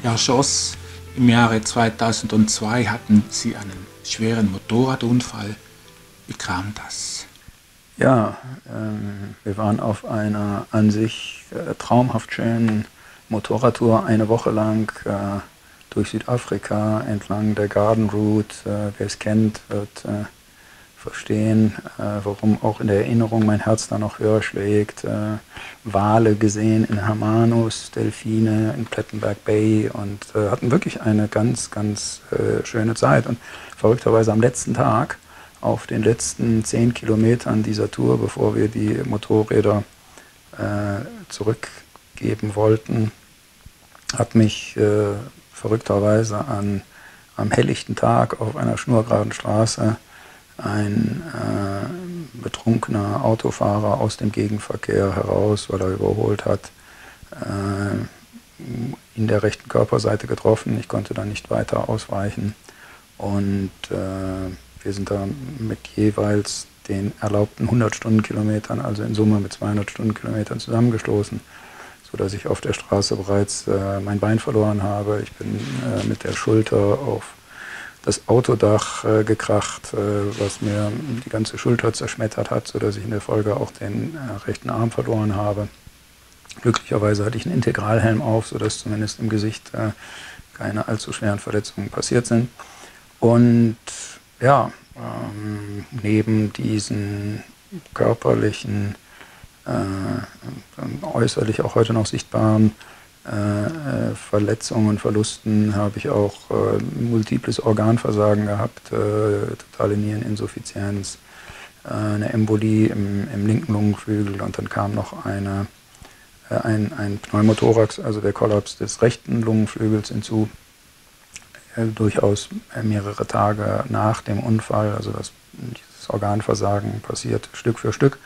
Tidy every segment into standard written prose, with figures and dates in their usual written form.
Herr Schoss, im Jahre 2002 hatten Sie einen schweren Motorradunfall. Wie kam das? Ja, wir waren auf einer an sich traumhaft schönen Motorradtour eine Woche lang durch Südafrika entlang der Garden Route. Wer es kennt, wird verstehen, warum auch in der Erinnerung mein Herz da noch höher schlägt. Wale gesehen in Hermanus, Delfine in Plettenberg Bay und hatten wirklich eine ganz, ganz schöne Zeit. Und verrückterweise am letzten Tag, auf den letzten 10 Kilometern dieser Tour, bevor wir die Motorräder zurückgeben wollten, hat mich verrückterweise am helllichten Tag auf einer schnurgeraden Straße ein betrunkener Autofahrer aus dem Gegenverkehr heraus, weil er überholt hat, in der rechten Körperseite getroffen. Ich konnte dann nicht weiter ausweichen und wir sind da mit jeweils den erlaubten 100 Stundenkilometern, also in Summe mit 200 Stundenkilometern zusammengestoßen, sodass ich auf der Straße bereits mein Bein verloren habe. Ich bin mit der Schulter auf das Autodach gekracht, was mir die ganze Schulter zerschmettert hat, sodass ich in der Folge auch den rechten Arm verloren habe. Glücklicherweise hatte ich einen Integralhelm auf, sodass zumindest im Gesicht keine allzu schweren Verletzungen passiert sind. Und ja, neben diesen körperlichen, äußerlich auch heute noch sichtbaren Verletzungen, Verlusten habe ich auch multiples Organversagen gehabt, totale Niereninsuffizienz, eine Embolie im linken Lungenflügel und dann kam noch ein Pneumothorax, also der Kollaps des rechten Lungenflügels hinzu. Durchaus mehrere Tage nach dem Unfall, also dieses Organversagen passiert Stück für Stück.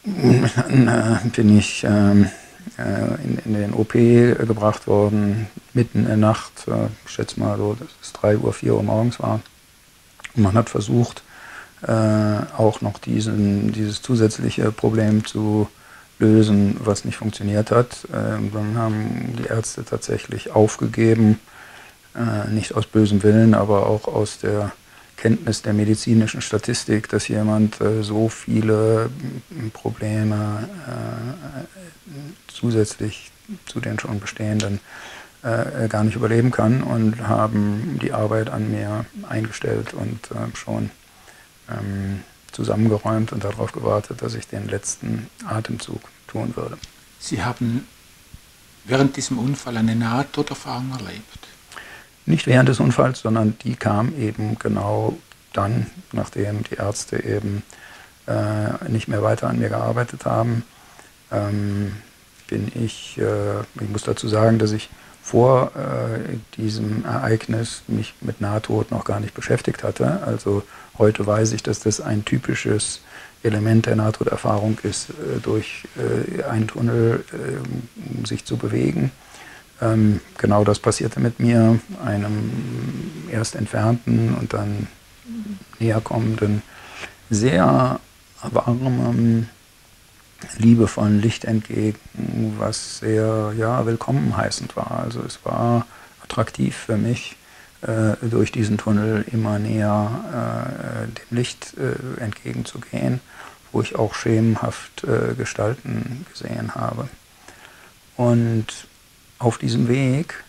Dann bin ich in den OP gebracht worden, mitten in der Nacht, ich schätze mal so, dass es 3 Uhr, 4 Uhr morgens war. Und man hat versucht, auch noch dieses zusätzliche Problem zu lösen, was nicht funktioniert hat. Dann haben die Ärzte tatsächlich aufgegeben, nicht aus bösem Willen, aber auch aus der Kenntnis der medizinischen Statistik, dass jemand so viele Probleme zusätzlich zu den schon bestehenden gar nicht überleben kann und haben die Arbeit an mir eingestellt und schon zusammengeräumt und darauf gewartet, dass ich den letzten Atemzug tun würde. Sie haben während diesem Unfall eine Nahtoderfahrung erlebt? Nicht während des Unfalls, sondern die kam eben genau dann, nachdem die Ärzte eben nicht mehr weiter an mir gearbeitet haben, ich muss dazu sagen, dass ich vor diesem Ereignis mich mit Nahtod noch gar nicht beschäftigt hatte. Also heute weiß ich, dass das ein typisches Element der Nahtoderfahrung ist, durch einen Tunnel sich zu bewegen. Genau das passierte mit mir, einem erst entfernten und dann näher kommenden, sehr warmen, liebevollen Licht entgegen, was sehr willkommen heißend war. Also es war attraktiv für mich, durch diesen Tunnel immer näher dem Licht entgegenzugehen, wo ich auch schemenhaft Gestalten gesehen habe. Und auf diesem Weg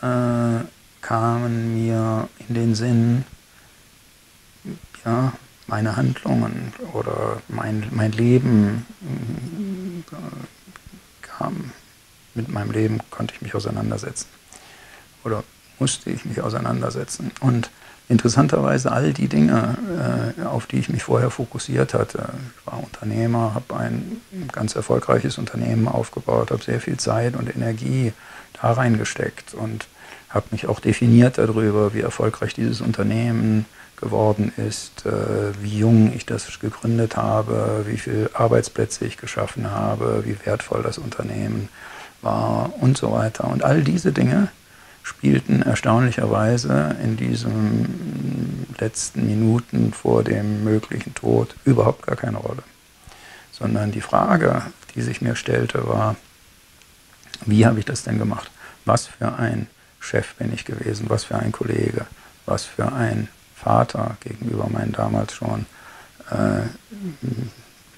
kamen mir in den Sinn, meine Handlungen oder mein Leben mit meinem Leben konnte ich mich auseinandersetzen oder musste ich mich auseinandersetzen. Und interessanterweise all die Dinge, auf die ich mich vorher fokussiert hatte. Ich war Unternehmer, habe ein ganz erfolgreiches Unternehmen aufgebaut, habe sehr viel Zeit und Energie da reingesteckt und habe mich auch definiert darüber, wie erfolgreich dieses Unternehmen geworden ist, wie jung ich das gegründet habe, wie viele Arbeitsplätze ich geschaffen habe, wie wertvoll das Unternehmen war und so weiter. Und all diese Dinge spielten erstaunlicherweise in diesen letzten Minuten vor dem möglichen Tod überhaupt gar keine Rolle. Sondern die Frage, die sich mir stellte, war, wie habe ich das denn gemacht? was für ein Chef bin ich gewesen, was für ein Kollege, was für ein Vater gegenüber meinen damals schon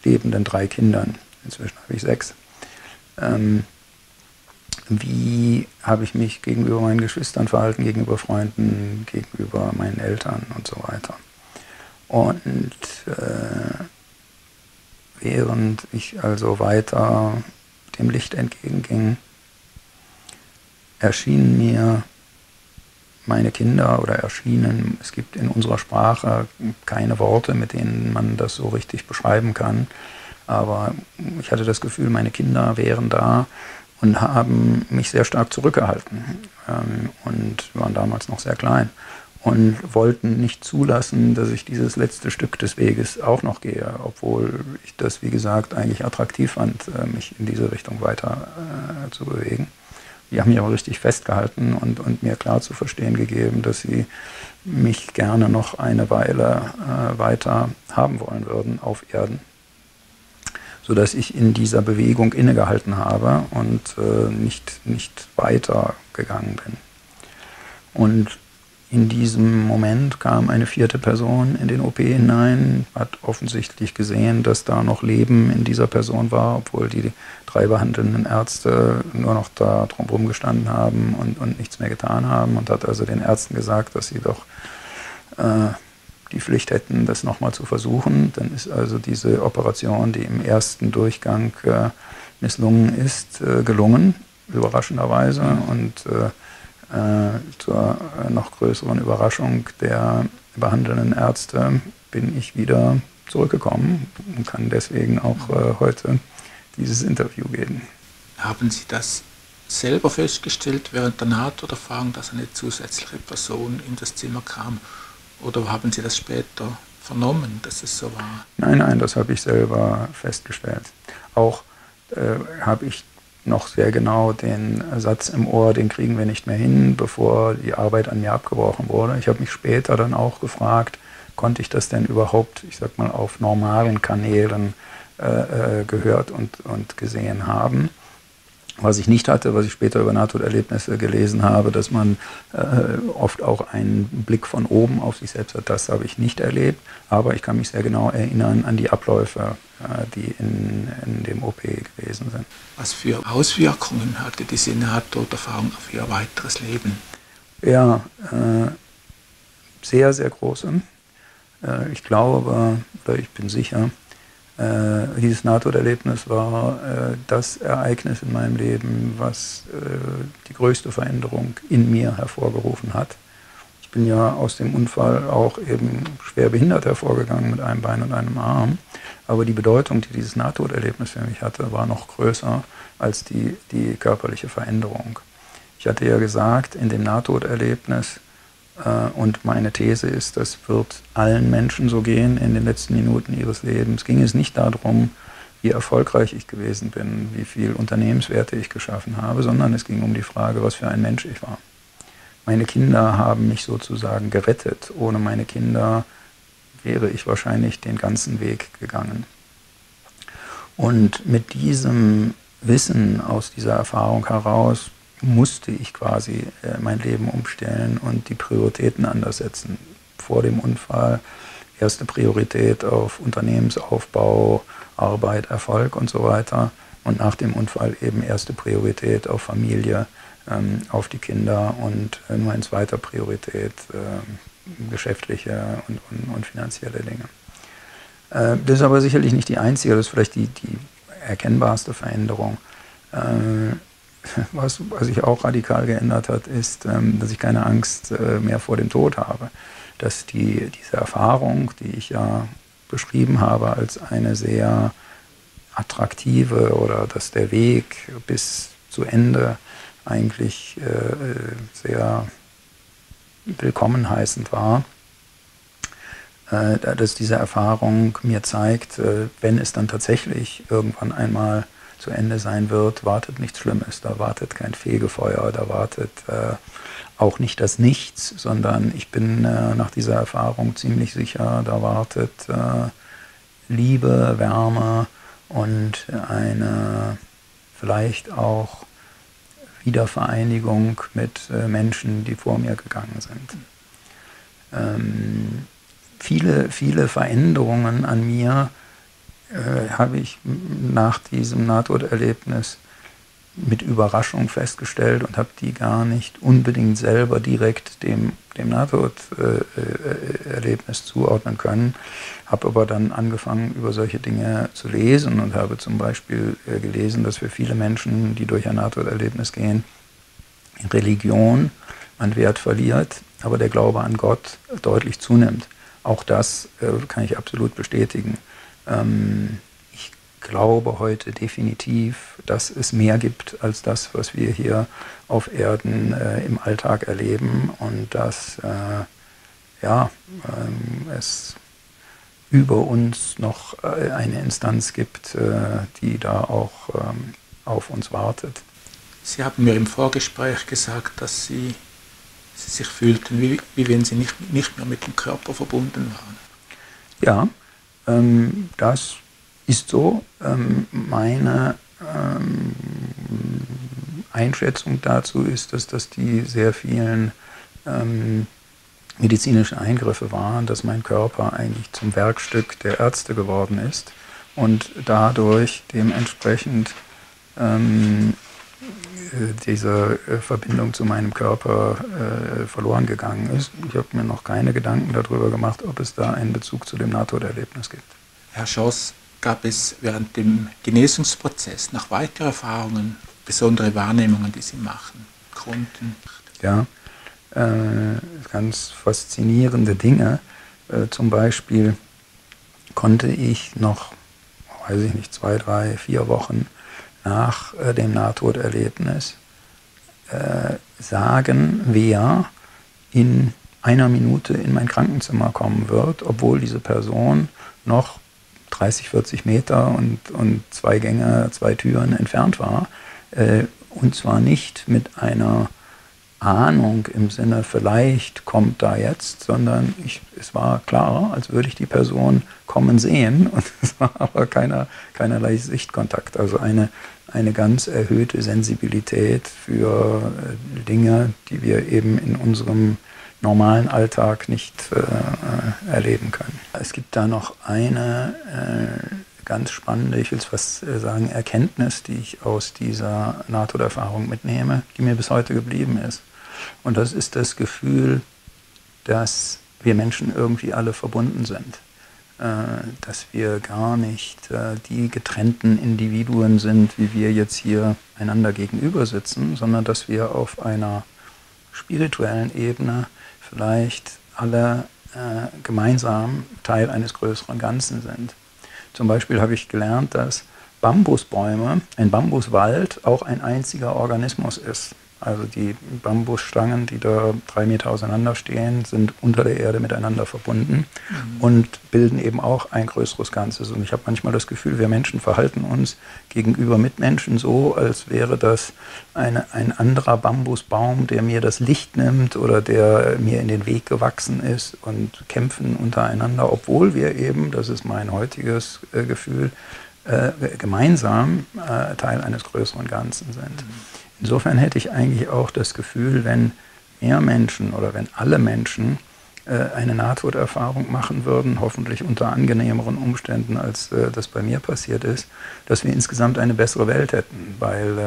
lebenden 3 Kindern. Inzwischen habe ich 6. Wie habe ich mich gegenüber meinen Geschwistern verhalten, gegenüber Freunden, gegenüber meinen Eltern und so weiter. Und während ich also weiter dem Licht entgegenging, erschienen mir meine Kinder es gibt in unserer Sprache keine Worte, mit denen man das so richtig beschreiben kann, aber ich hatte das Gefühl, meine Kinder wären da und haben mich sehr stark zurückgehalten und waren damals noch sehr klein und wollten nicht zulassen, dass ich dieses letzte Stück des Weges auch noch gehe, obwohl ich das, wie gesagt, eigentlich attraktiv fand, mich in diese Richtung weiter zu bewegen. Die haben mich aber richtig festgehalten und mir klar zu verstehen gegeben, dass sie mich gerne noch eine Weile weiter haben wollen würden auf Erden, sodass ich in dieser Bewegung innegehalten habe und nicht weitergegangen bin. Und in diesem Moment kam eine 4. Person in den OP hinein, hat offensichtlich gesehen, dass da noch Leben in dieser Person war, obwohl die 3 behandelnden Ärzte nur noch da drumherum gestanden haben und nichts mehr getan haben, und hat also den Ärzten gesagt, dass sie doch die Pflicht hätten, das nochmal zu versuchen. Dann ist also diese Operation, die im ersten Durchgang misslungen ist, gelungen, überraschenderweise, und zur noch größeren Überraschung der behandelnden Ärzte bin ich wieder zurückgekommen und kann deswegen auch heute dieses Interview geben. Haben Sie das selber festgestellt während der Nahtoderfahrung, dass eine zusätzliche Person in das Zimmer kam? Oder haben Sie das später vernommen, dass es so war? Nein, das habe ich selber festgestellt. Auch habe ich noch sehr genau den Satz im Ohr, den kriegen wir nicht mehr hin, bevor die Arbeit an mir abgebrochen wurde. Ich habe mich später dann auch gefragt, konnte ich das denn überhaupt, ich sag mal, auf normalen Kanälen gehört und gesehen haben. Was ich nicht hatte, was ich später über Nahtoderlebnisse gelesen habe, dass man oft auch einen Blick von oben auf sich selbst hat, das habe ich nicht erlebt, aber ich kann mich sehr genau erinnern an die Abläufe, die in dem OP gewesen sind. Was für Auswirkungen hatte diese Nahtoderfahrung auf Ihr weiteres Leben? Ja, sehr, sehr große. Ich glaube, oder ich bin sicher, dieses Nahtoderlebnis war das Ereignis in meinem Leben, was die größte Veränderung in mir hervorgerufen hat. Ich bin ja aus dem Unfall auch eben schwer behindert hervorgegangen mit einem Bein und einem Arm, aber die Bedeutung, die dieses Nahtoderlebnis für mich hatte, war noch größer als die körperliche Veränderung. Ich hatte ja gesagt, in dem Nahtoderlebnis, und meine These ist, das wird allen Menschen so gehen in den letzten Minuten ihres Lebens, ging es nicht darum, wie erfolgreich ich gewesen bin, wie viel Unternehmenswerte ich geschaffen habe, sondern es ging um die Frage, was für ein Mensch ich war. Meine Kinder haben mich sozusagen gerettet. Ohne meine Kinder wäre ich wahrscheinlich den ganzen Weg gegangen. Und mit diesem Wissen aus dieser Erfahrung heraus musste ich quasi mein Leben umstellen und die Prioritäten anders setzen. Vor dem Unfall erste Priorität auf Unternehmensaufbau, Arbeit, Erfolg und so weiter. Und nach dem Unfall eben erste Priorität auf Familie, auf die Kinder und nur in zweiter Priorität geschäftliche und finanzielle Dinge. Das ist aber sicherlich nicht die einzige, das ist vielleicht die erkennbarste Veränderung. Was sich auch radikal geändert hat, ist, dass ich keine Angst mehr vor dem Tod habe. Dass diese Erfahrung, die ich ja beschrieben habe als eine sehr attraktive, oder dass der Weg bis zu Ende eigentlich sehr willkommen heißend war, dass diese Erfahrung mir zeigt, wenn es dann tatsächlich irgendwann einmal zu Ende sein wird, wartet nichts Schlimmes, da wartet kein Fegefeuer, da wartet auch nicht das Nichts, sondern ich bin nach dieser Erfahrung ziemlich sicher, da wartet Liebe, Wärme und eine vielleicht auch Wiedervereinigung mit Menschen, die vor mir gegangen sind. Viele Veränderungen an mir habe ich nach diesem Nahtoderlebnis mit Überraschung festgestellt und habe die gar nicht unbedingt selber direkt dem Nahtoderlebnis zuordnen können, habe aber dann angefangen, über solche Dinge zu lesen und habe zum Beispiel gelesen, dass für viele Menschen, die durch ein Nahtoderlebnis gehen, Religion an Wert verliert, aber der Glaube an Gott deutlich zunimmt. Auch das kann ich absolut bestätigen. Ich glaube heute definitiv, dass es mehr gibt als das, was wir hier auf Erden im Alltag erleben und dass es über uns noch eine Instanz gibt, die da auch auf uns wartet. Sie haben mir im Vorgespräch gesagt, dass Sie sich fühlten, wie wenn Sie nicht mehr mit dem Körper verbunden waren. Ja, das ist so. Meine Einschätzung dazu ist, dass die sehr vielen medizinischen Eingriffe waren, dass mein Körper eigentlich zum Werkstück der Ärzte geworden ist und dadurch dementsprechend diese Verbindung zu meinem Körper verloren gegangen ist. Ich habe mir noch keine Gedanken darüber gemacht, ob es da einen Bezug zu dem Nahtoderlebnis gibt. Herr Schoss, gab es während dem Genesungsprozess noch weitere Erfahrungen, besondere Wahrnehmungen, die Sie machen konnten? Ja, ganz faszinierende Dinge. Zum Beispiel konnte ich noch, 2, 3, 4 Wochen nach dem Nahtoderlebnis sagen, wer in einer Minute in mein Krankenzimmer kommen wird, obwohl diese Person noch 30, 40 Meter und 2 Gänge, 2 Türen entfernt war. Und zwar nicht mit einer Ahnung im Sinne, vielleicht kommt da jetzt, sondern es war klar, als würde ich die Person kommen sehen und es war aber keinerlei Sichtkontakt. Also eine ganz erhöhte Sensibilität für Dinge, die wir eben in unserem normalen Alltag nicht erleben können. Es gibt da noch eine ganz spannende, ich will es fast sagen, Erkenntnis, die ich aus dieser Nahtoderfahrung mitnehme, die mir bis heute geblieben ist. Und das ist das Gefühl, dass wir Menschen irgendwie alle verbunden sind. Dass wir gar nicht die getrennten Individuen sind, wie wir jetzt hier einander gegenüber sitzen, sondern dass wir auf einer spirituellen Ebene vielleicht alle gemeinsam Teil eines größeren Ganzen sind. Zum Beispiel habe ich gelernt, dass Bambusbäume, ein Bambuswald auch ein einziger Organismus ist. Also die Bambusstangen, die da 3 Meter auseinander stehen, sind unter der Erde miteinander verbunden und bilden eben auch ein größeres Ganzes. Und ich habe manchmal das Gefühl, wir Menschen verhalten uns gegenüber Mitmenschen so, als wäre das ein anderer Bambusbaum, der mir das Licht nimmt oder der mir in den Weg gewachsen ist und kämpfen untereinander, obwohl wir eben, das ist mein heutiges Gefühl, gemeinsam Teil eines größeren Ganzen sind. Insofern hätte ich eigentlich auch das Gefühl, wenn mehr Menschen oder wenn alle Menschen eine Nahtoderfahrung machen würden, hoffentlich unter angenehmeren Umständen, als das bei mir passiert ist, dass wir insgesamt eine bessere Welt hätten, weil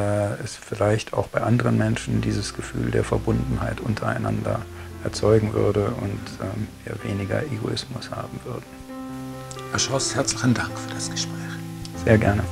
es vielleicht auch bei anderen Menschen dieses Gefühl der Verbundenheit untereinander erzeugen würde und wir weniger Egoismus haben würden. Herr Schoss, herzlichen Dank für das Gespräch. Sehr gerne.